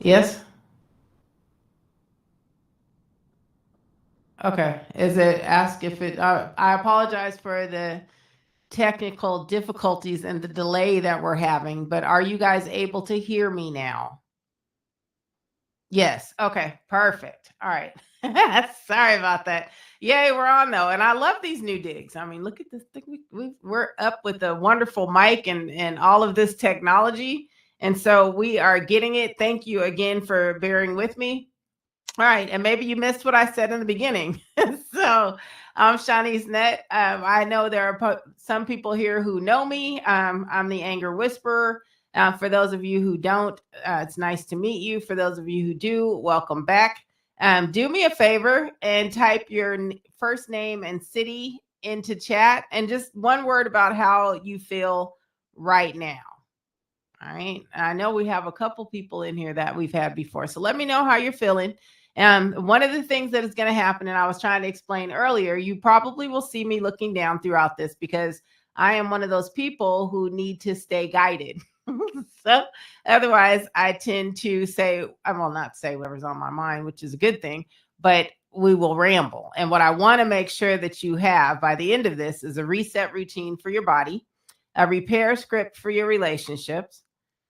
Yes. Okay. Is it ask if it, I apologize for the technical difficulties and the delay that we're having, but are you guys able to hear me now? Yes. Okay. Perfect. All right. Sorry about that. Yay, we're on though. And I love these new digs. I mean, look at this thing. We're up with a wonderful mic and all of this technology. And so we are getting it. Thank you again for bearing with me. All right. And maybe you missed what I said in the beginning. So I'm Shawnee's Net. I know there are some people here who know me. I'm the Anger Whisperer. For those of you who don't, it's nice to meet you. For those of you who do, welcome back. Do me a favor and type your first name and city into chat and just one word about how you feel right now. All right. I know we have a couple people in here that we've had before. So let me know how you're feeling. One of the things that is going to happen, and I was trying to explain earlier, you probably will see me looking down throughout this because I am one of those people who need to stay guided. So otherwise, I tend to say, I will not say whatever's on my mind, which is a good thing, but we will ramble. And what I want to make sure that you have by the end of this is a reset routine for your body, a repair script for your relationships,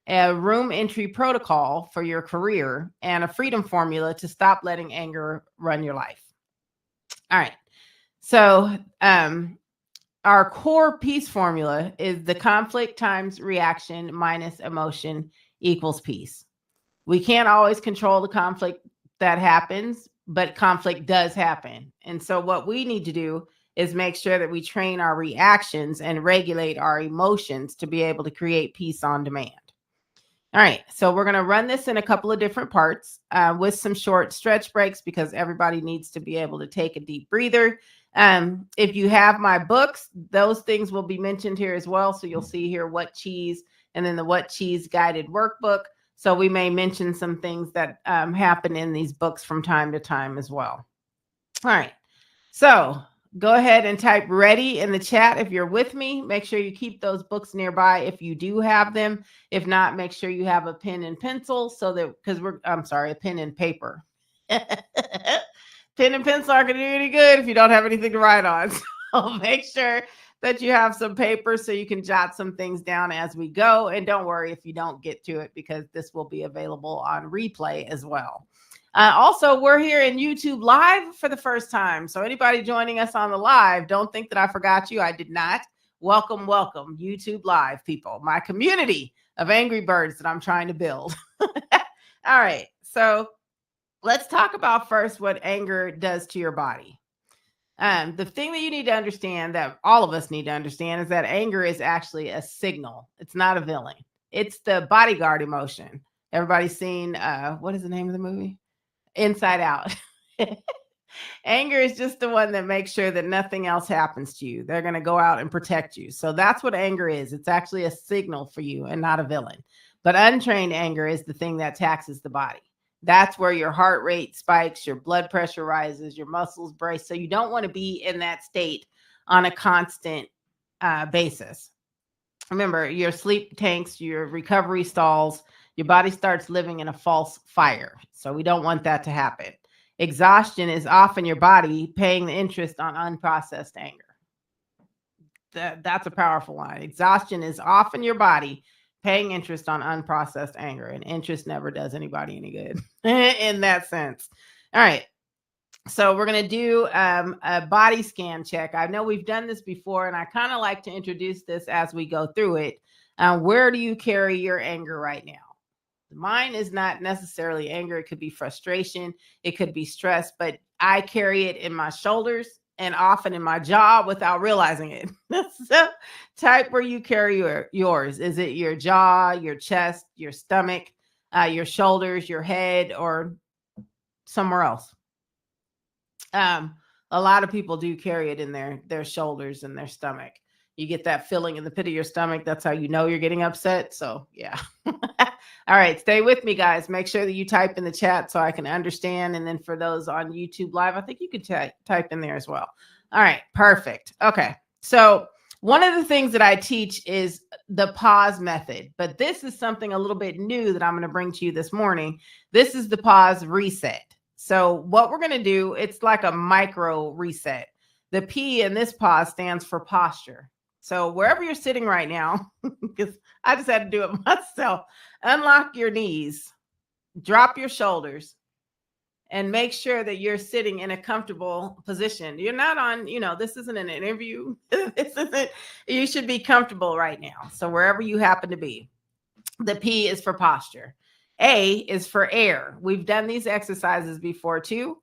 a room entry protocol for your career, and a freedom formula to stop letting anger run your life. All right. So, our core peace formula is the conflict times reaction minus emotion equals peace. We can't always control the conflict that happens, but conflict does happen. And so, what we need to do is make sure that we train our reactions and regulate our emotions to be able to create peace on demand. All right, so we're going to run this in a couple of different parts with some short stretch breaks because everybody needs to be able to take a deep breather. If you have my books, those things will be mentioned here as well. So you'll see here what cheese and then the what cheese guided workbook. So we may mention some things that happen in these books from time to time as well. All right, so go ahead and type ready in the chat if you're with me. Make sure you keep those books nearby if you do have them. If not, make sure you have a pen and pencil so that, a pen and paper. Pen and pencil aren't going to do any good if you don't have anything to write on. So make sure that you have some paper so you can jot some things down as we go. And don't worry if you don't get to it because this will be available on replay as well. Also, we're here in YouTube Live for the first time. So anybody joining us on the live, don't think that I forgot you. I did not. Welcome, welcome, YouTube Live people, my community of angry birds that I'm trying to build. All right, so let's talk about first what anger does to your body. The thing that you need to understand, that all of us need to understand, is that anger is actually a signal. It's not a villain. It's the bodyguard emotion. Everybody's seen, what is the name of the movie? Inside Out. Anger is just the one that makes sure that nothing else happens to you. They're going to go out and protect you. So that's what anger is. It's actually a signal for you and not a villain. But untrained anger is the thing that taxes the body. That's where your heart rate spikes, your blood pressure rises, your muscles brace. So you don't want to be in that state on a constant basis. Remember, your sleep tanks, your recovery stalls, your body starts living in a false fire. So we don't want that to happen. Exhaustion is often your body paying the interest on unprocessed anger. That's a powerful line. Exhaustion is often your body paying interest on unprocessed anger, and interest never does anybody any good in that sense. All right. So we're going to do a body scan check. I know we've done this before, and I kind of like to introduce this as we go through it. Where do you carry your anger right now? Mine is not necessarily anger. It could be frustration. It could be stress, but I carry it in my shoulders and often in my jaw without realizing it. So type where you carry yours. Is it your jaw, your chest, your stomach, your shoulders, your head, or somewhere else? A lot of people do carry it in their shoulders and their stomach. You get that feeling in the pit of your stomach. That's how you know you're getting upset. So yeah. All right. Stay with me, guys. Make sure that you type in the chat so I can understand. And then for those on YouTube Live, I think you could type in there as well. All right. Perfect. Okay. So One of the things that I teach is the pause method, but this is something a little bit new that I'm going to bring to you this morning. This is the pause reset. So what we're going to do, it's like a micro reset. The P in this pause stands for posture. So wherever you're sitting right now, because I just had to do it myself, unlock your knees, drop your shoulders, and make sure that you're sitting in a comfortable position. You're not on, this isn't an interview. This isn't, you should be comfortable right now. So wherever you happen to be, the P is for posture. A is for air. We've done these exercises before too.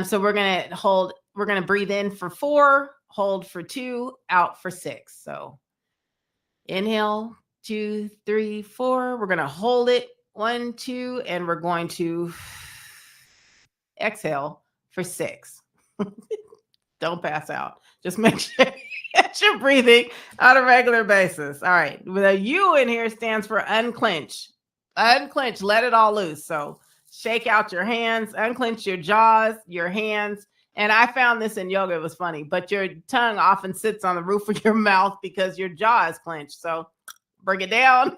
So we're going to breathe in for 4, hold for 2, out for 6. So inhale, 2, 3, 4. We're going to hold it, 1, 2, and we're going to exhale for 6. Don't pass out. Just make sure that you're breathing on a regular basis. All right. The U in here stands for unclench. Unclench, let it all loose. So shake out your hands, unclench your jaws, your hands. And I found this in yoga. It was funny, but your tongue often sits on the roof of your mouth because your jaw is clenched. So bring it down,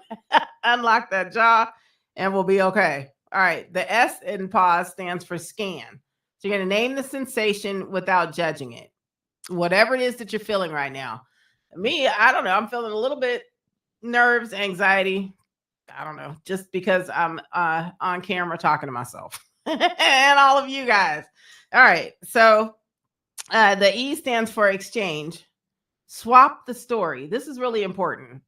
unlock that jaw, and we'll be okay. All right. The S in pause stands for scan. So you're going to name the sensation without judging it. Whatever it is that you're feeling right now. Me, I don't know. I'm feeling a little bit nerves, anxiety. I don't know, just because I'm on camera talking to myself and all of you guys. All right. So the E stands for exchange. Swap the story. This is really important.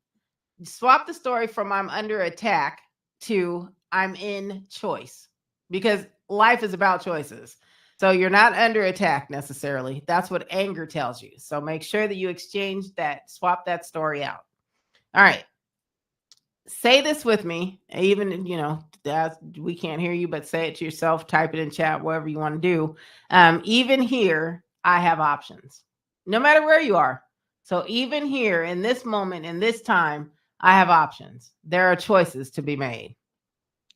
Swap the story from I'm under attack to I'm in choice, because life is about choices. So you're not under attack necessarily. That's what anger tells you. So make sure that you exchange that, swap that story out. All right. Say this with me. Even, we can't hear you, but say it to yourself, type it in chat, whatever you want to do. Even here, I have options, no matter where you are. So even here in this moment, in this time, I have options. There are choices to be made.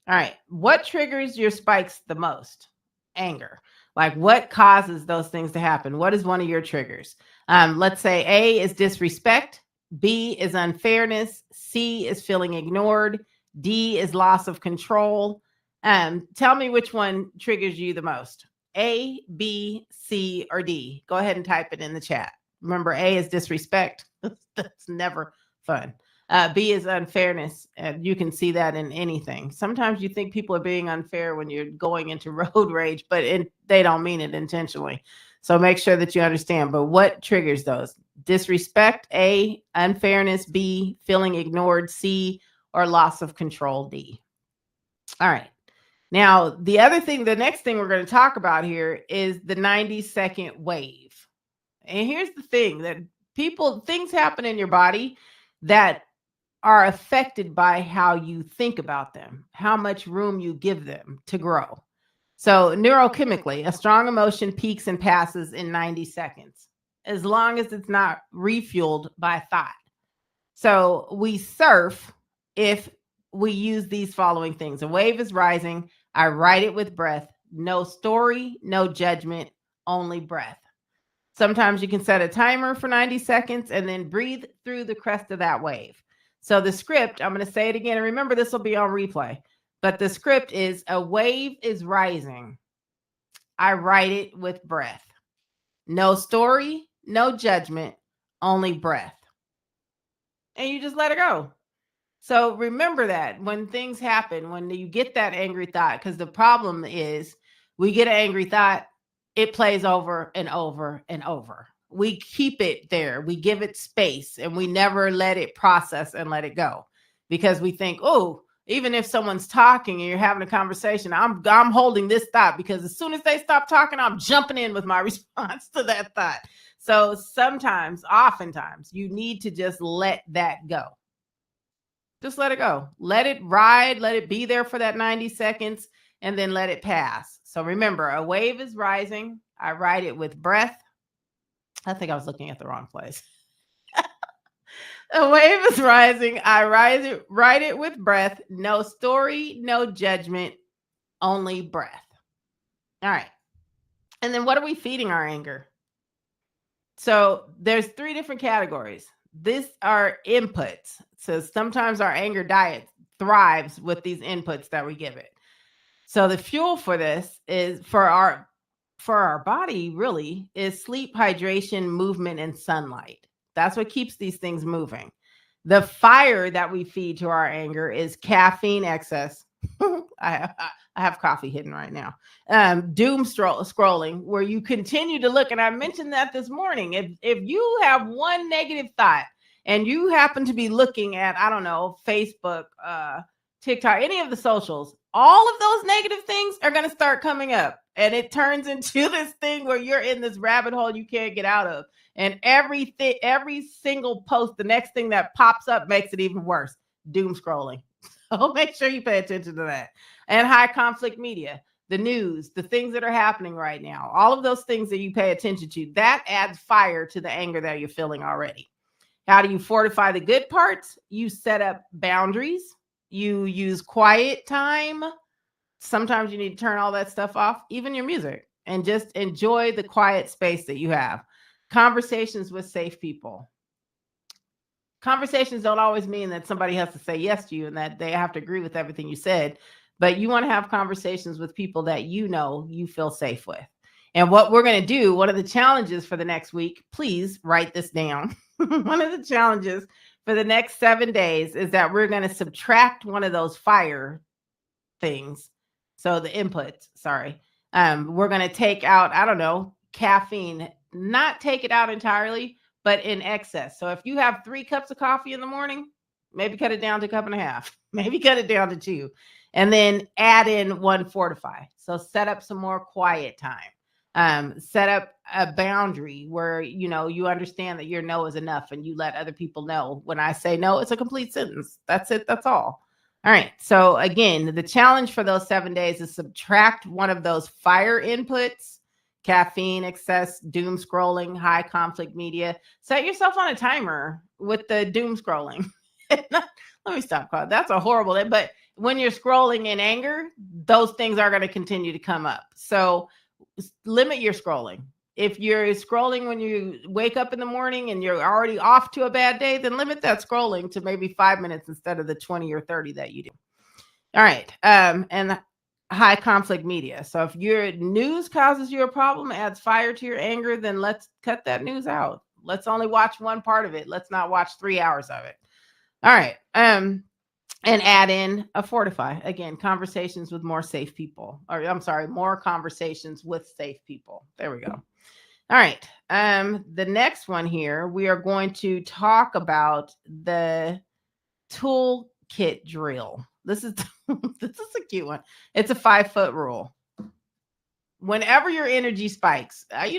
All right. What triggers your spikes the most? Anger. Like, what causes those things to happen? What is one of your triggers? Let's say A is disrespect. B is unfairness. C is feeling ignored. D is loss of control. Tell me which one triggers you the most. A, B, C, or D. Go ahead and type it in the chat. Remember, A is disrespect. That's never fun. B is unfairness. And you can see that in anything. Sometimes you think people are being unfair when you're going into road rage, but they don't mean it intentionally. So make sure that you understand. But what triggers those? Disrespect, A, unfairness, B, feeling ignored, C, or loss of control, D. All right. Now, the next thing we're going to talk about here is the 90-second wave. And here's the thing, that things happen in your body that are affected by how you think about them, how much room you give them to grow. So neurochemically, a strong emotion peaks and passes in 90 seconds, as long as it's not refueled by thought. So we surf if we use these following things. A wave is rising. I ride it with breath. No story, no judgment, only breath. Sometimes you can set a timer for 90 seconds and then breathe through the crest of that wave. So the script, I'm going to say it again. And remember, this will be on replay. But the script is: a wave is rising. I ride it with breath. No story, no judgment, only breath. And you just let it go. So remember that when things happen, when you get that angry thought, because the problem is we get an angry thought, it plays over and over and over. We keep it there. We give it space and we never let it process and let it go, because we think, oh, even if someone's talking and you're having a conversation, I'm holding this thought, because as soon as they stop talking, I'm jumping in with my response to that thought. So oftentimes, you need to just let that go. Just let it go. Let it ride. Let it be there for that 90 seconds and then let it pass. So remember, a wave is rising. I ride it with breath. I think I was looking at the wrong place. A wave is rising. I ride it with breath. No story, no judgment, only breath. All right. And then what are we feeding our anger? So there's 3 different categories. These are inputs. So sometimes our anger diet thrives with these inputs that we give it. So the fuel for this is for our body really is sleep, hydration, movement, and sunlight. That's what keeps these things moving. The fire that we feed to our anger is caffeine excess. I have coffee hidden right now. Doom scrolling, where you continue to look. And I mentioned that this morning. If you have one negative thought and you happen to be looking at, I don't know, Facebook, TikTok, any of the socials, all of those negative things are going to start coming up. And it turns into this thing where you're in this rabbit hole you can't get out of. And every single post, the next thing that pops up makes it even worse. Doom scrolling. So make sure you pay attention to that. And high conflict media, the news, the things that are happening right now, all of those things that you pay attention to, that adds fire to the anger that you're feeling already. How do you fortify the good parts? You set up boundaries. You use quiet time. Sometimes you need to turn all that stuff off, even your music, and just enjoy the quiet space that you have. Conversations with safe people. Conversations don't always mean that somebody has to say yes to you and that they have to agree with everything you said, but you want to have conversations with people that you know you feel safe with. And what we're going to do, one of the challenges for the next week, please write this down. One of the challenges for the next 7 days is that we're going to subtract one of those fire things. So the inputs, sorry. We're going to take out, I don't know, caffeine, not take it out entirely, but in excess. So if you have 3 cups of coffee in the morning, maybe cut it down to a cup and a half, maybe cut it down to 2, and then add in 1 fortify. So set up some more quiet time. Set up a boundary where, you understand that your no is enough and you let other people know. When I say no, it's a complete sentence. That's it. That's all. All right. So again, the challenge for those 7 days is subtract one of those fire inputs. Caffeine, excess, doom scrolling, high conflict media. Set yourself on a timer with the doom scrolling. Let me stop. That's a horrible thing. But when you're scrolling in anger, those things are going to continue to come up. So limit your scrolling. If you're scrolling when you wake up in the morning and you're already off to a bad day, then limit that scrolling to maybe 5 minutes instead of the 20 or 30 that you do. All right. And high conflict media. So if your news causes you a problem, adds fire to your anger, then let's cut that news out. Let's only watch one part of it. Let's not watch 3 hours of it. All right. And add in a fortify. Again, conversations with more safe people. Or I'm sorry, more conversations with safe people. There we go. All right. The next one here, we are going to talk about the toolkit drill. This is a cute one. It's a 5-foot rule. Whenever your energy spikes, I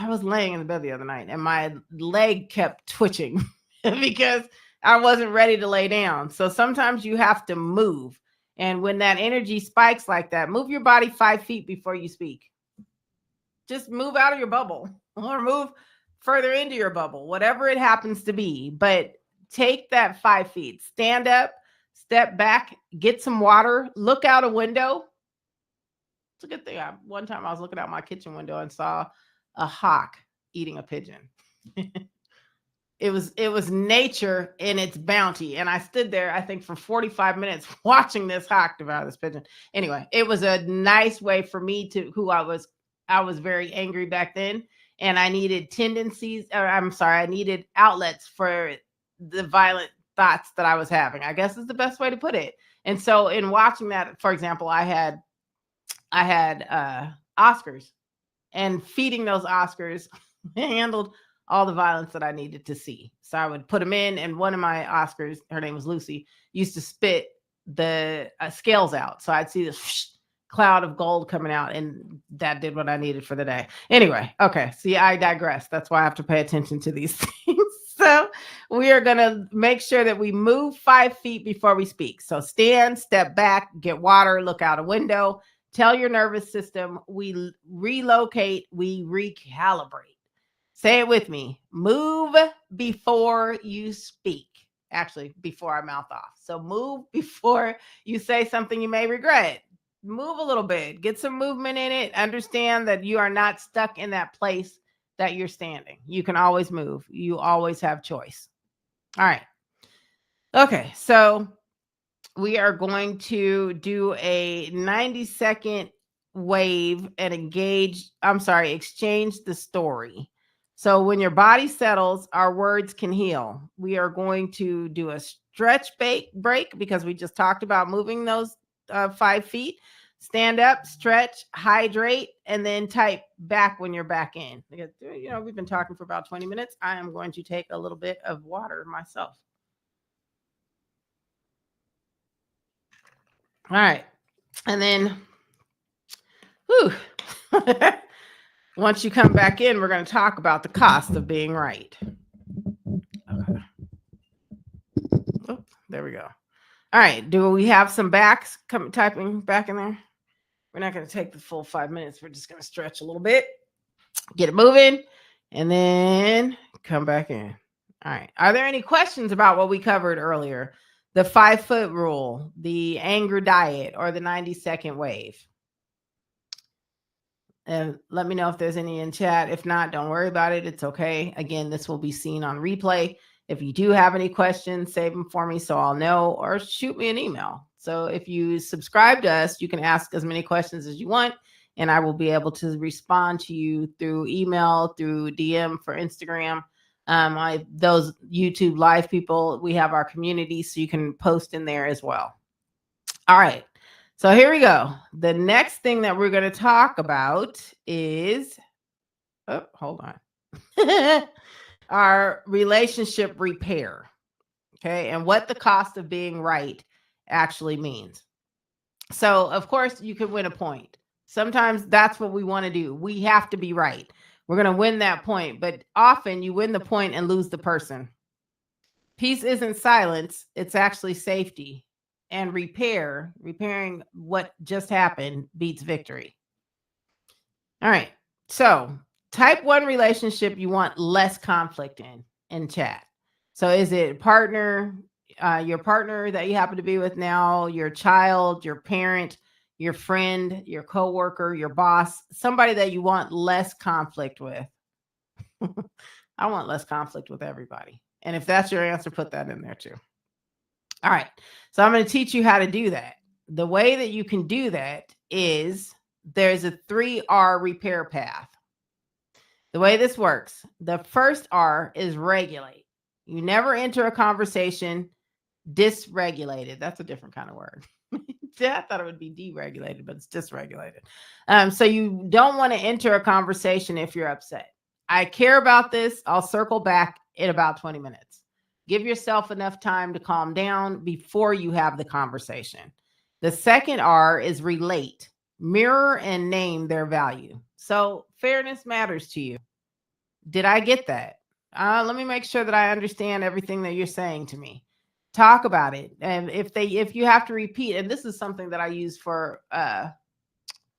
was laying in the bed the other night and my leg kept twitching because I wasn't ready to lay down. So sometimes you have to move. And when that energy spikes like that, move your body 5 feet before you speak. Just move out of your bubble or move further into your bubble, whatever it happens to be. But take that 5 feet, stand up, step back, get some water, look out a window. It's a good thing. One time I was looking out my kitchen window and saw a hawk eating a pigeon. It was nature in its bounty. And I stood there, I think, for 45 minutes watching this hawk devour this pigeon. Anyway, it was a nice way for me I was very angry back then. And I needed I needed outlets for the violent thoughts that I was having, I guess is the best way to put it. And so in watching that, for example, I had Oscars, and feeding those Oscars handled all the violence that I needed to see. So I would put them in, and one of my Oscars, her name was Lucy, used to spit the scales out. So I'd see this cloud of gold coming out, and that did what I needed for the day. Anyway, okay. See, I digress. That's why I have to pay attention to these things. So we are going to make sure that we move 5 feet before we speak. So stand, step back, get water, look out a window, tell your nervous system, we relocate, we recalibrate. Say it with me. Move before you speak. Actually, before I mouth off. So move before you say something you may regret. Move a little bit. Get some movement in it. Understand that you are not stuck in that place that you're standing. You can always move. You always have choice. All right. Okay. So we are going to do a 90-second wave and exchange the story. So when your body settles, our words can heal. We are going to do a stretch break because we just talked about moving those 5 feet. Stand up, stretch, hydrate, and then type back when you're back in. Because, we've been talking for about 20 minutes. I am going to take a little bit of water myself. All right. And then, once you come back in, we're going to talk about the cost of being right. Okay. Oh, there we go. All right. Do we have some backs typing back in there? We're not going to take the full 5 minutes. We're just going to stretch a little bit, get it moving, and then come back in. All right. Are there any questions about what we covered earlier? The 5-foot rule, the anger diet, or the 90-second wave? And let me know if there's any in chat. If not, don't worry about it. It's okay. Again, this will be seen on replay. If you do have any questions, save them for me so I'll know, or shoot me an email. So if you subscribe to us, you can ask as many questions as you want, and I will be able to respond to you through email, through DM for Instagram. Those YouTube live people, we have our community, so you can post in there as well. All right. So here we go. The next thing that we're going to talk about is, hold on, our relationship repair. Okay. And what the cost of being right actually means. So, of course, you can win a point. Sometimes that's what we want to do. We have to be right. We're going to win that point. But often you win the point and lose the person. Peace isn't silence. It's actually safety. And repairing what just happened beats victory. All right. So type 1 relationship you want less conflict in chat. So is it partner, your partner that you happen to be with now, your child, your parent, your friend, your coworker, your boss, somebody that you want less conflict with? I want less conflict with everybody. And if that's your answer, put that in there too. All right. So I'm going to teach you how to do that. The way that you can do that is there's a 3R repair path. The way this works, the first R is regulate. You never enter a conversation dysregulated. That's a different kind of word. I thought it would be deregulated, but it's dysregulated. So you don't want to enter a conversation if you're upset. I care about this. I'll circle back in about 20 minutes. Give yourself enough time to calm down before you have the conversation. The second R is relate. Mirror and name their value. So fairness matters to you. Did I get that? Let me make sure that I understand everything that you're saying to me. Talk about it. And if you have to repeat, and this is something that I use for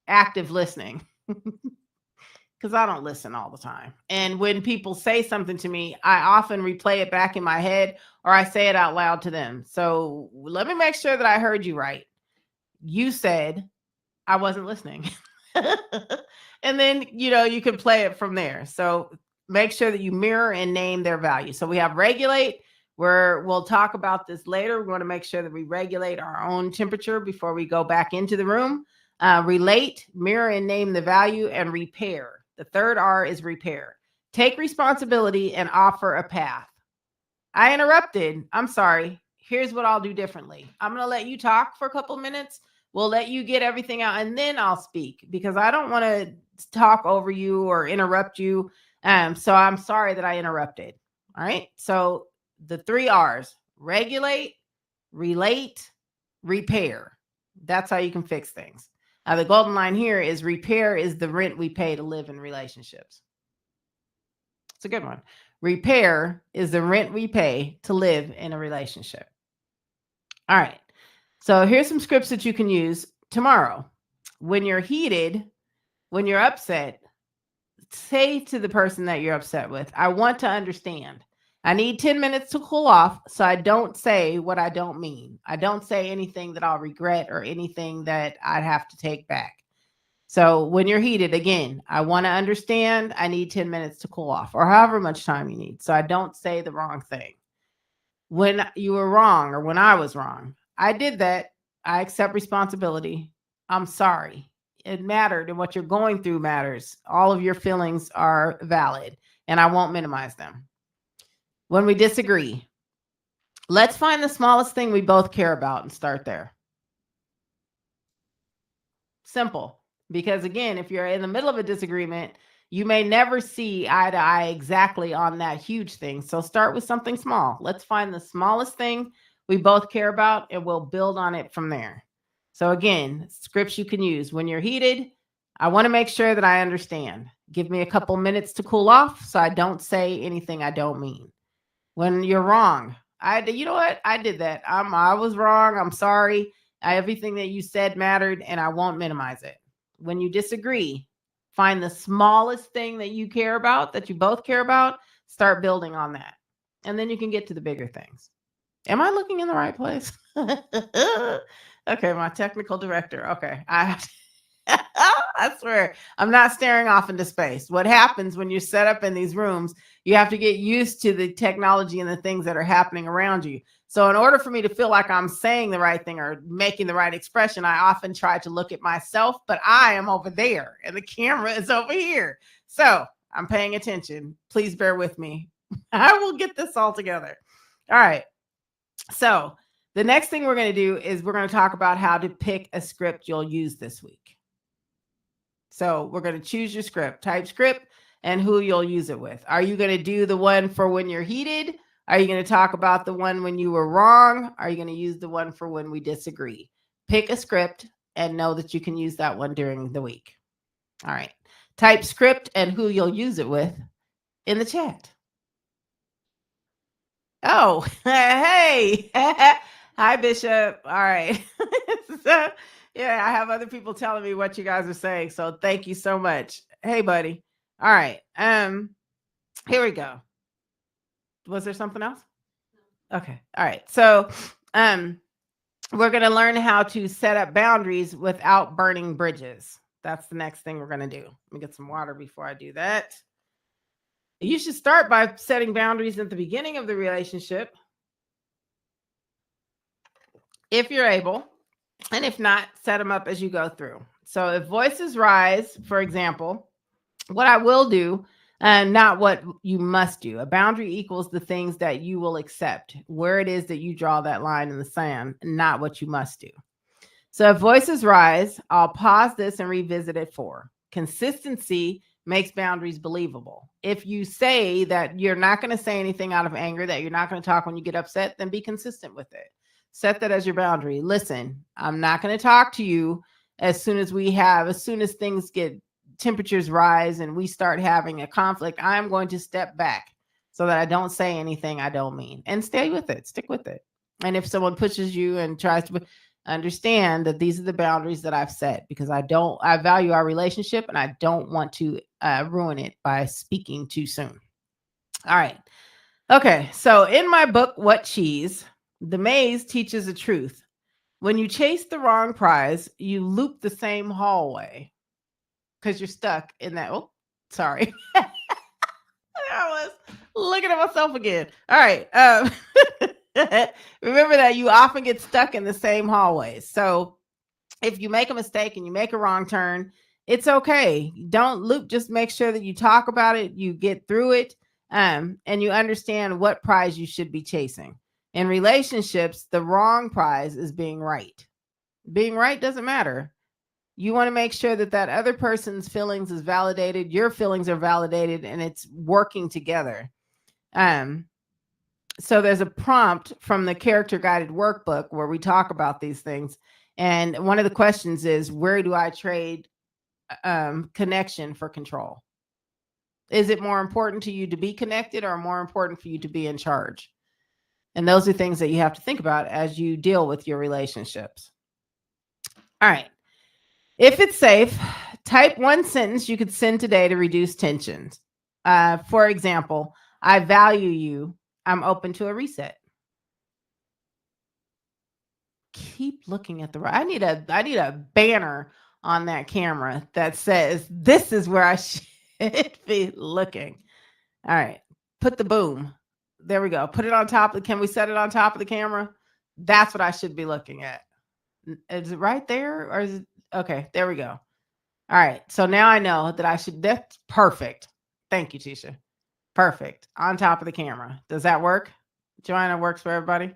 active listening, because I don't listen all the time. And when people say something to me, I often replay it back in my head, or I say it out loud to them. So let me make sure that I heard you right. You said I wasn't listening. And then, you can play it from there. So make sure that you mirror and name their value. So we have regulate, where we'll talk about this later. We want to make sure that we regulate our own temperature before we go back into the room. Relate, mirror and name the value, and repair. The third R is repair. Take responsibility and offer a path. I interrupted. I'm sorry. Here's what I'll do differently. I'm going to let you talk for a couple minutes. We'll let you get everything out, and then I'll speak, because I don't want to talk over you or interrupt you. So I'm sorry that I interrupted. All right. So the 3 R's: regulate, relate, repair. That's how you can fix things. Now, the golden line here is repair is the rent we pay to live in relationships. It's a good one. Repair is the rent we pay to live in a relationship. All right. So here's some scripts that you can use tomorrow. When you're heated, when you're upset, say to the person that you're upset with, I want to understand. I need 10 minutes to cool off so I don't say what I don't mean. I don't say anything that I'll regret or anything that I'd have to take back. So when you're heated, again, I want to understand, I need 10 minutes to cool off, or however much time you need. So I don't say the wrong thing. When you were wrong, or when I was wrong, I did that. I accept responsibility. I'm sorry. It mattered, and what you're going through matters. All of your feelings are valid, and I won't minimize them. When we disagree, let's find the smallest thing we both care about and start there. Simple. Because again, if you're in the middle of a disagreement, you may never see eye to eye exactly on that huge thing. So start with something small. Let's find the smallest thing we both care about, and we'll build on it from there. So again, scripts you can use when you're heated. I want to make sure that I understand. Give me a couple minutes to cool off so I don't say anything I don't mean. When you're wrong, you know what? I did that. I was wrong. I'm sorry. Everything that you said mattered, and I won't minimize it. When you disagree, find the smallest thing that you care about, that you both care about, start building on that. And then you can get to the bigger things. Am I looking in the right place? Okay, my technical director. Okay. I swear, I'm not staring off into space. What happens when you're set up in these rooms, you have to get used to the technology and the things that are happening around you. So in order for me to feel like I'm saying the right thing or making the right expression, I often try to look at myself, but I am over there and the camera is over here. So I'm paying attention. Please bear with me. I will get this all together. All right. So the next thing we're going to do is we're going to talk about how to pick a script you'll use this week. So we're going to choose your script, type script, and who you'll use it with. Are you going to do the one for when you're heated? Are you going to talk about the one when you were wrong? Are you going to use the one for when we disagree? Pick a script and know that you can use that one during the week. All right. Type script and who you'll use it with in the chat. Oh, hey. Hi, Bishop. All right. So, yeah, I have other people telling me what you guys are saying. So thank you so much. Hey, buddy. All right. Here we go. Was there something else? Okay. All right. So we're going to learn how to set up boundaries without burning bridges. That's the next thing we're going to do. Let me get some water before I do that. You should start by setting boundaries at the beginning of the relationship, if you're able, and if not, set them up as you go through. So if voices rise, for example, what I will do, and not what you must do. A boundary equals the things that you will accept, where it is that you draw that line in the sand, not what you must do. So if voices rise, I'll pause this and revisit it for consistency. Makes boundaries believable. If you say that you're not going to say anything out of anger, that you're not going to talk when you get upset, then be consistent with it. Set that as your boundary. Listen, I'm not going to talk to you as soon as things get, temperatures rise and we start having a conflict. I'm going to step back so that I don't say anything I don't mean, and stay with it. Stick with it. And if someone pushes you and tries to, understand that these are the boundaries that I've set, because I value our relationship and I don't want to ruin it by speaking too soon. All right. Okay. So in my book, What Cheese? The maze teaches the truth. When you chase the wrong prize, you loop the same hallway because you're stuck in that. Oh, sorry. I was looking at myself again. All right. Remember that you often get stuck in the same hallways. So if you make a mistake and you make a wrong turn, it's okay. Don't loop. Just make sure that you talk about it, you get through it, and you understand what prize you should be chasing. In relationships, the wrong prize is being right. Being right doesn't matter. You want to make sure that that other person's feelings is validated, your feelings are validated, and it's working together. So there's a prompt from the character guided workbook where we talk about these things. And one of the questions is, where do I trade connection for control? Is it more important to you to be connected or more important for you to be in charge? And those are things that you have to think about as you deal with your relationships. All right. If it's safe, type one sentence you could send today to reduce tensions. For example, I value you. I'm open to a reset. Keep looking at the right. I need a banner on that camera that says, this is where I should be looking. All right. Put the boom. There we go. Put it on top. Can we set it on top of the camera? That's what I should be looking at. Is it right there? Or is it? Okay. There we go. All right. So now I know that I should. That's perfect. Thank you, Tisha. Perfect. On top of the camera. Does that work? Joanna, works for everybody?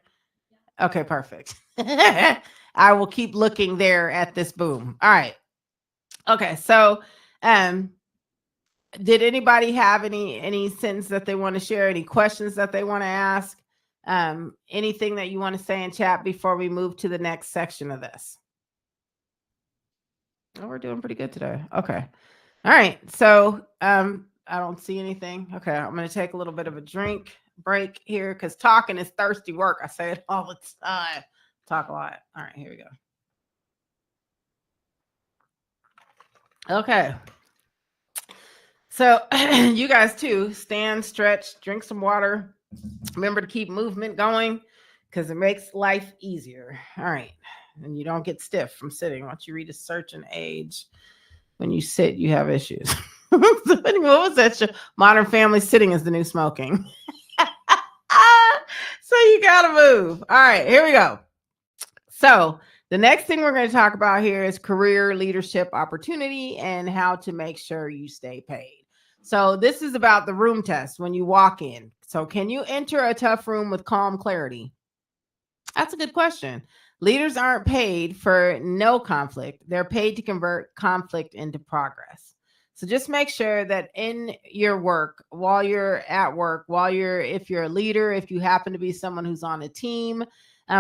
Okay, perfect. I will keep looking there at this boom. All right. Okay. So, did anybody have any sentence that they want to share? Any questions that they want to ask? Anything that you want to say in chat before we move to the next section of this? Oh, we're doing pretty good today. Okay. All right. So I don't see anything. Okay. I'm going to take a little bit of a drink break here because talking is thirsty work. I say it all the time. Talk a lot. All right. Here we go. Okay. So you guys too, stand, stretch, drink some water. Remember to keep movement going because it makes life easier. All right. And you don't get stiff from sitting. Once you read a search and age, when you sit, you have issues. What was that show? Modern Family, sitting is the new smoking. So you got to move. All right, here we go. So the next thing we're going to talk about here is career leadership opportunity and how to make sure you stay paid. So this is about the room test when you walk in. So can you enter a tough room with calm clarity? That's a good question. Leaders aren't paid for no conflict. They're paid to convert conflict into progress. So just make sure that in your work, while you're at work, if you're a leader, if you happen to be someone who's on a team,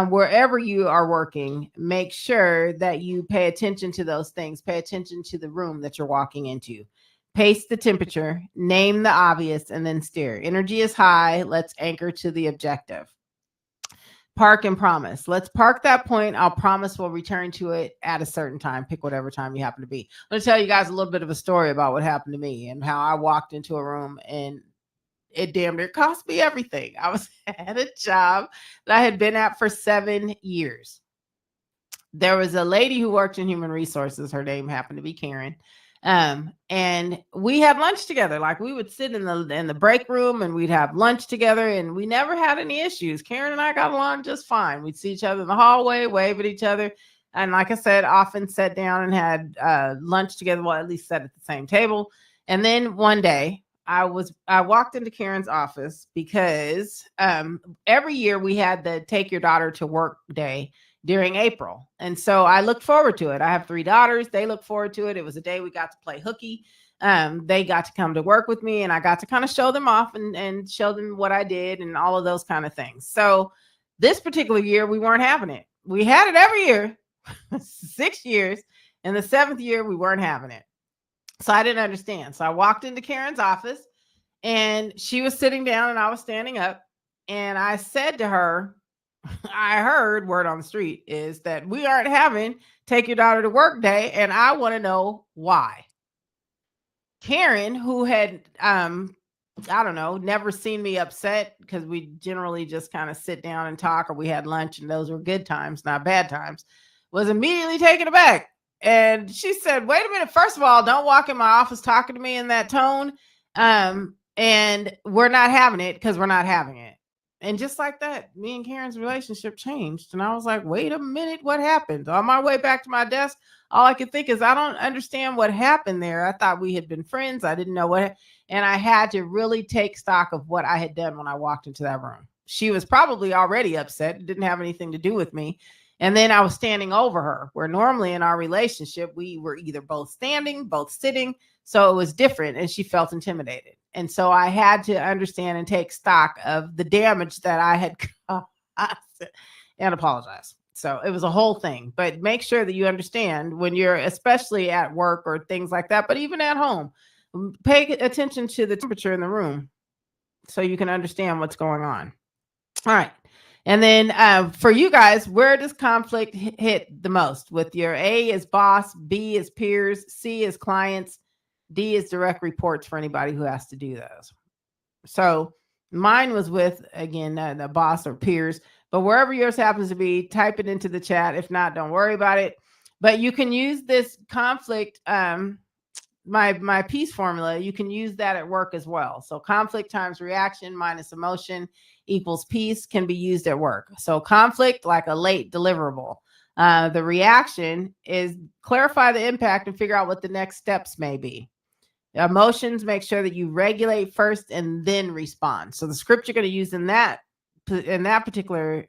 wherever you are working, make sure that you pay attention to those things. Pay attention to the room that you're walking into. Pace the temperature, name the obvious, and then steer. Energy is high. Let's anchor to the objective. Park and promise. Let's park that point. I'll promise we'll return to it at a certain time. Pick whatever time you happen to be. I'm going to tell you guys a little bit of a story about what happened to me and how I walked into a room and it damn near cost me everything. I was at a job that I had been at for 7 years. There was a lady who worked in human resources. Her name happened to be Karen. And we had lunch together. Like we would sit in the break room and we'd have lunch together and we never had any issues. Karen and I got along just fine. We'd see each other in the hallway, wave at each other. And like I said, often sat down and had lunch together. Well, at least sat at the same table. And then one day I walked into Karen's office because every year we had the take your daughter to work day during April. And so I look forward to it. I have 3 daughters. They look forward to it. It was a day we got to play hooky. They got to come to work with me and I got to kind of show them off and show them what I did and all of those kind of things. So this particular year, we weren't having it. We had it every year, 6 years. And the 7th year, we weren't having it. So I didn't understand. So I walked into Karen's office and she was sitting down and I was standing up. And I said to her, I heard word on the street is that we aren't having take your daughter to work day. And I want to know why. Karen, who had, I don't know, never seen me upset because we generally just kind of sit down and talk or we had lunch and those were good times, not bad times, was immediately taken aback. And she said, wait a minute. First of all, don't walk in my office talking to me in that tone. And we're not having it because we're not having it. And just like that, me and Karen's relationship changed. And I was like, wait a minute, what happened? On my way back to my desk, all I could think is, I don't understand what happened there. I thought we had been friends. I didn't know what. And I had to really take stock of what I had done when I walked into that room. She was probably already upset. It didn't have anything to do with me. And then I was standing over her, where normally in our relationship, we were either both standing, both sitting. So it was different. And she felt intimidated. And so I had to understand and take stock of the damage that I had caused and apologize. So it was a whole thing. But make sure that you understand when you're, especially at work or things like that, but even at home, pay attention to the temperature in the room so you can understand what's going on. All right. And then for you guys, where does conflict hit the most? With your A is boss, B is peers, C is clients, D is direct reports for anybody who has to do those. So mine was with, again, the boss or peers, but wherever yours happens to be, type it into the chat. If not, don't worry about it. But you can use this conflict, my peace formula, you can use that at work as well. So conflict times reaction minus emotion equals peace can be used at work. So conflict, like a late deliverable. The reaction is clarify the impact and figure out what the next steps may be. Emotions, make sure that you regulate first and then respond. So the script you're going to use in that particular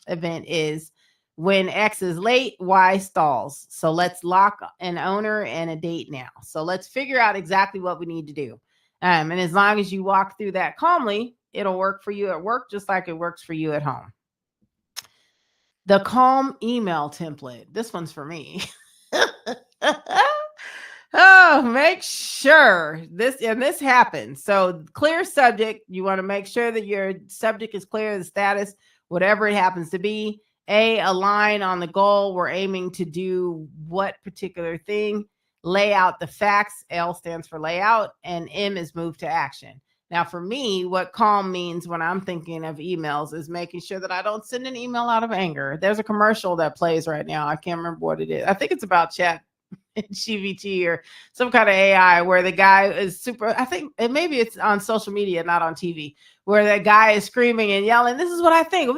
event is when X is late, Y stalls. So let's lock an owner and a date now. So let's figure out exactly what we need to do. And as long as you walk through that calmly, it'll work for you at work just like it works for you at home. The calm email template. This one's for me. Oh, make sure this happens. So clear subject. You want to make sure that your subject is clear, the status, whatever it happens to be. Align on the goal. We're aiming to do what particular thing. Lay out the facts. L stands for layout, and M is move to action. Now, for me, what calm means when I'm thinking of emails is making sure that I don't send an email out of anger. There's a commercial that plays right now. I can't remember what it is. I think it's about chat GVT or some kind of AI where the guy is super, I think maybe it's on social media, not on TV, where that guy is screaming and yelling, this is what I think.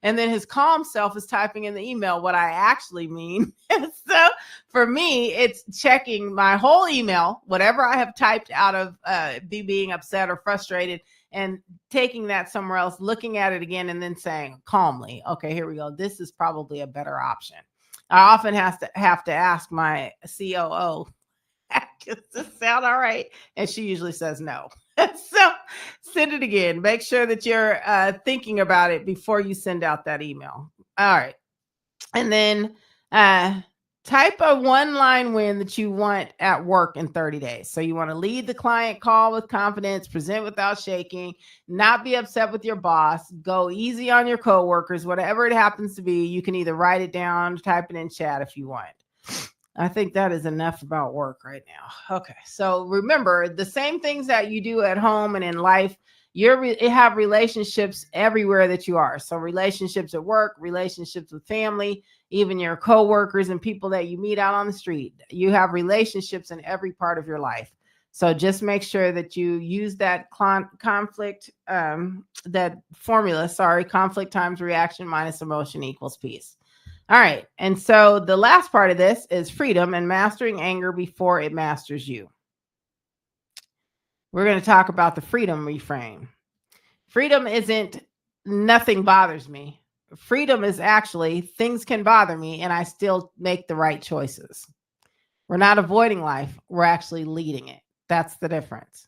And then his calm self is typing in the email what I actually mean. So for me, it's checking my whole email, whatever I have typed out of being upset or frustrated, and taking that somewhere else, looking at it again, and then saying calmly, okay, here we go. This is probably a better option. I often have to ask my COO, does this sound all right? And she usually says no. So send it again. Make sure that you're thinking about it before you send out that email. All right. And then type a one-line win that you want at work in 30 days. So you want to lead the client call with confidence, present without shaking, not be upset with your boss, go easy on your coworkers, whatever it happens to be. You can either write it down, type it in chat if you want. I think that is enough about work right now. Okay. So remember, the same things that you do at home and in life, you have relationships everywhere that you are. So relationships at work, relationships with family, even your coworkers and people that you meet out on the street. You have relationships in every part of your life. So just make sure that you use that conflict, that formula, conflict times reaction minus emotion equals peace. All right. And so the last part of this is freedom and mastering anger before it masters you. We're going to talk about the freedom reframe. Freedom isn't nothing bothers me. Freedom is actually things can bother me and I still make the right choices. We're not avoiding life. We're actually leading it. That's the difference.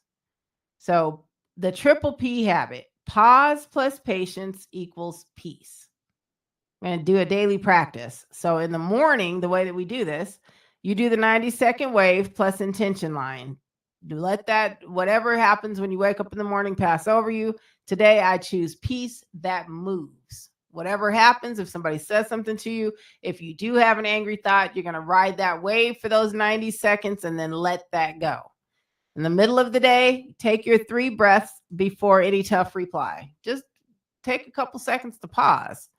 So the triple P habit, pause plus patience equals peace. We're going to do a daily practice. So in the morning, the way that we do this, you do the 90-second wave plus intention line. Let that, whatever happens when you wake up in the morning, pass over you. Today, I choose peace that moves. Whatever happens, if somebody says something to you, if you do have an angry thought, you're going to ride that wave for those 90 seconds and then let that go. In the middle of the day, take your 3 breaths before any tough reply. Just take a couple seconds to pause.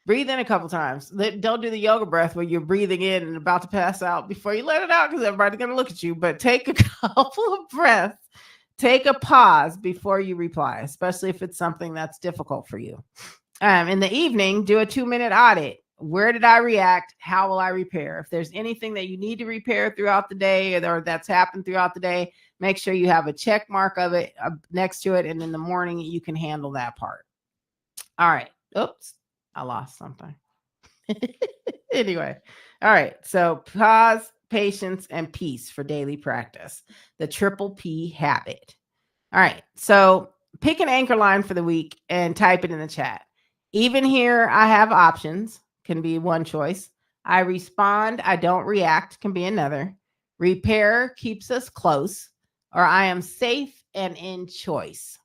Breathe in a couple times. Don't do the yoga breath where you're breathing in and about to pass out before you let it out because everybody's going to look at you. But take a couple of breaths. Take a pause before you reply, especially if it's something that's difficult for you. In the evening, do a 2-minute audit. Where did I react? How will I repair? If there's anything that you need to repair throughout the day or that's happened throughout the day, make sure you have a check mark of it next to it. And in the morning, you can handle that part. All right. Oops. I lost something. Anyway. All right. So pause, patience, and peace for daily practice. The triple P habit. All right. So pick an anchor line for the week and type it in the chat. Even here, I have options, can be one choice. I respond, I don't react, can be another. Repair keeps us close, or I am safe and in choice.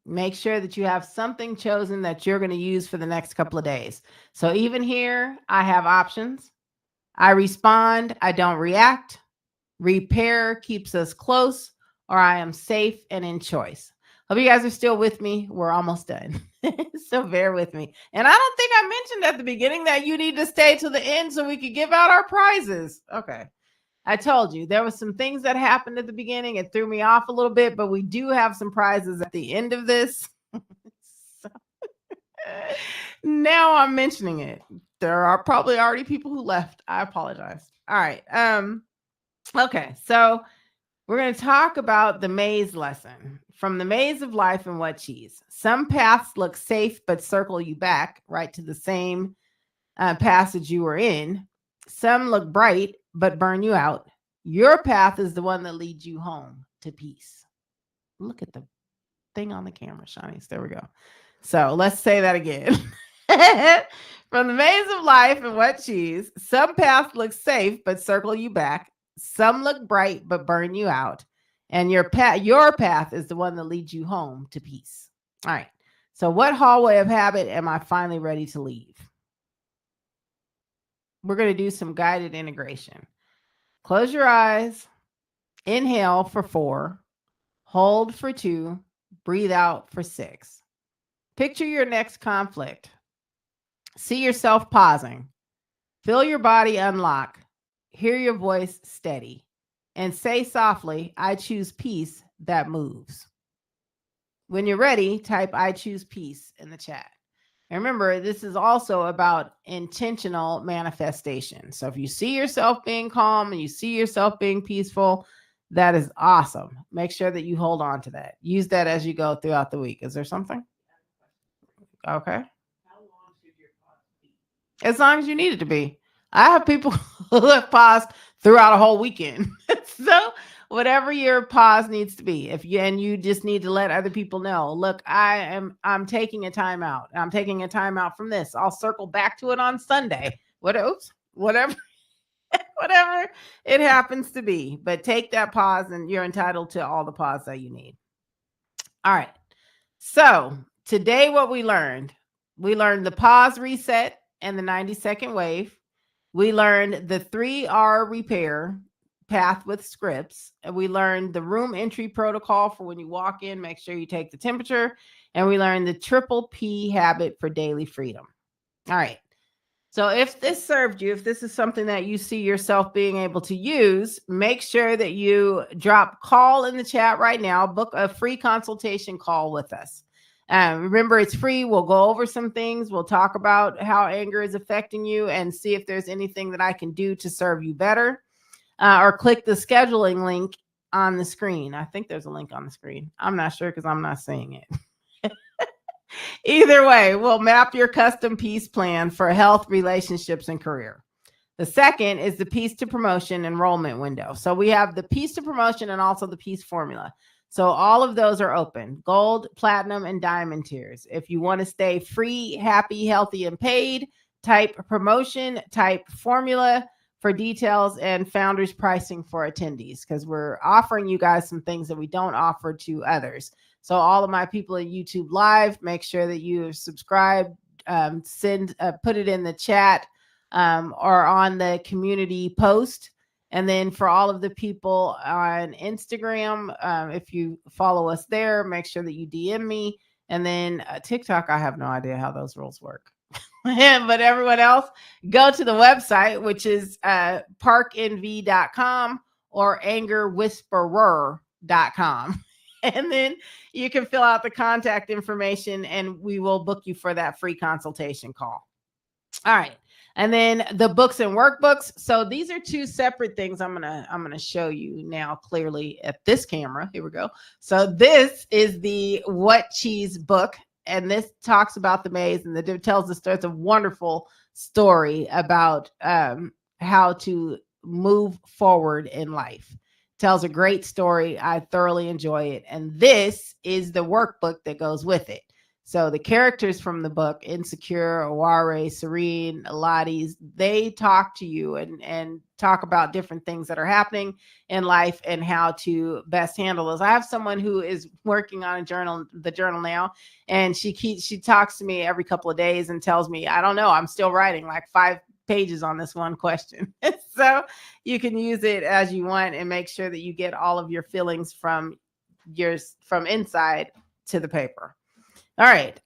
Make sure that you have something chosen that you're going to use for the next couple of days. So even here, I have options. I respond, I don't react. Repair keeps us close, or I am safe and in choice. Hope you guys are still with me. We're almost done. So bear with me. And I don't think I mentioned at the beginning that you need to stay to the end so we could give out our prizes. Okay. I told you there was some things that happened at the beginning. It threw me off a little bit, but we do have some prizes at the end of this. So, now I'm mentioning it. There are probably already people who left. I apologize. All right. Okay. So we're going to talk about the maze lesson. From the maze of life and what cheese. Some paths look safe but circle you back right to the same passage you were in. Some look bright but burn you out. Your path is the one that leads you home to peace. Look at the thing on the camera, Shanice. There we go. So let's say that again. From the maze of life and what cheese, some paths look safe but circle you back. Some look bright but burn you out. And your path is the one that leads you home to peace. All right. So what hallway of habit am I finally ready to leave? We're going to do some guided integration. Close your eyes. Inhale for 4. Hold for 2. Breathe out for 6. Picture your next conflict. See yourself pausing. Feel your body unlock. Hear your voice steady. And say softly, I choose peace that moves. When you're ready, type I choose peace in the chat. And remember, this is also about intentional manifestation. So if you see yourself being calm and you see yourself being peaceful, that is awesome. Make sure that you hold on to that. Use that as you go throughout the week. Is there something? Okay. How long should your pause be? As long as you need it to be. I have people who have paused throughout a whole weekend. So whatever your pause needs to be, you just need to let other people know, look, I'm taking a time out. I'm taking a time out from this. I'll circle back to it on Sunday. Whatever it happens to be, but take that pause and you're entitled to all the pause that you need. All right. So today what we learned the pause reset and the 90-second wave. We learned the 3R repair path with scripts. And we learned the room entry protocol for when you walk in, make sure you take the temperature. And we learned the triple P habit for daily freedom. All right. So if this served you, if this is something that you see yourself being able to use, make sure that you drop call in the chat right now, book a free consultation call with us. Remember, it's free. We'll go over some things. We'll talk about how anger is affecting you and see if there's anything that I can do to serve you better. Or click the scheduling link on the screen. I think there's a link on the screen. I'm not sure because I'm not seeing it. Either way, we'll map your custom peace plan for health, relationships, and career. The second is the peace to promotion enrollment window. So we have the peace to promotion and also the peace formula. So all of those are open: gold, platinum, and diamond tiers. If you want to stay free, happy, healthy, and paid, type promotion, type formula for details and founders pricing for attendees, because we're offering you guys some things that we don't offer to others. So all of my people at YouTube Live, make sure that you subscribe, put it in the chat or on the community post. And then for all of the people on Instagram, if you follow us there, make sure that you DM me. And then TikTok, I have no idea how those rules work. But everyone else, go to the website, which is parknv.com or angerwhisperer.com. And then you can fill out the contact information and we will book you for that free consultation call. All right. And then the books and workbooks. So these are two separate things. I'm gonna show you now clearly at this camera. Here we go. So this is the What Cheese book. And this talks about the maze and it tells the story. It's a wonderful story about how to move forward in life. Tells a great story. I thoroughly enjoy it. And this is the workbook that goes with it. So the characters from the book, Insecure, Aware, Serene, Lotties, they talk to you and talk about different things that are happening in life and how to best handle those. I have someone who is working on the journal now, and she talks to me every couple of days and tells me, I don't know, I'm still writing like 5 pages on this one question. So you can use it as you want and make sure that you get all of your feelings from inside to the paper. All right.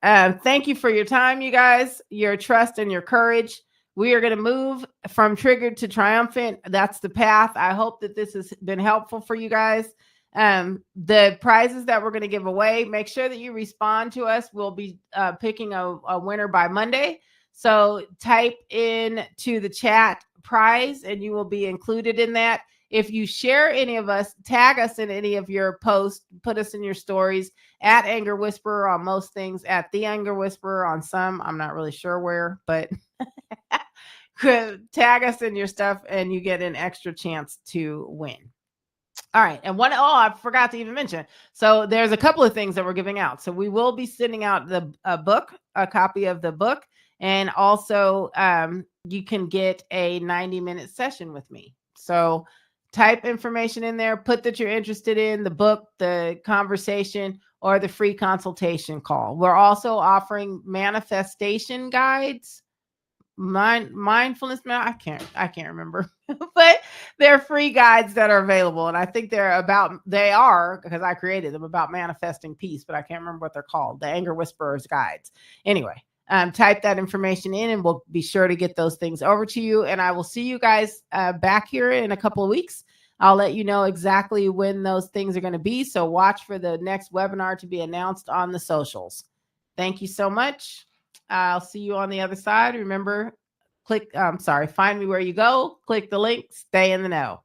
Thank you for your time, you guys, your trust and your courage. We are going to move from triggered to triumphant. That's the path. I hope that this has been helpful for you guys. The prizes that we're going to give away, make sure that you respond to us. We'll be picking a winner by Monday. So type in to the chat prize and you will be included in that. If you share any of us, tag us in any of your posts, put us in your stories at Anger Whisperer on most things, at The Anger Whisperer on some. I'm not really sure where, but tag us in your stuff and you get an extra chance to win. All right. And I forgot to even mention. So there's a couple of things that we're giving out. So we will be sending out a copy of the book. And also you can get a 90-minute session with me. So type information in there, put that you're interested in the book, the conversation, or the free consultation call. We're also offering manifestation guides. Mindfulness, I can't remember, but they're free guides that are available. And I think they are, because I created them, about manifesting peace, but I can't remember what they're called. The Anger Whisperers guides. Anyway, type that information in and we'll be sure to get those things over to you. And I will see you guys back here in a couple of weeks. I'll let you know exactly when those things are going to be. So watch for the next webinar to be announced on the socials. Thank you so much. I'll see you on the other side. Remember, find me where you go, click the link, stay in the know.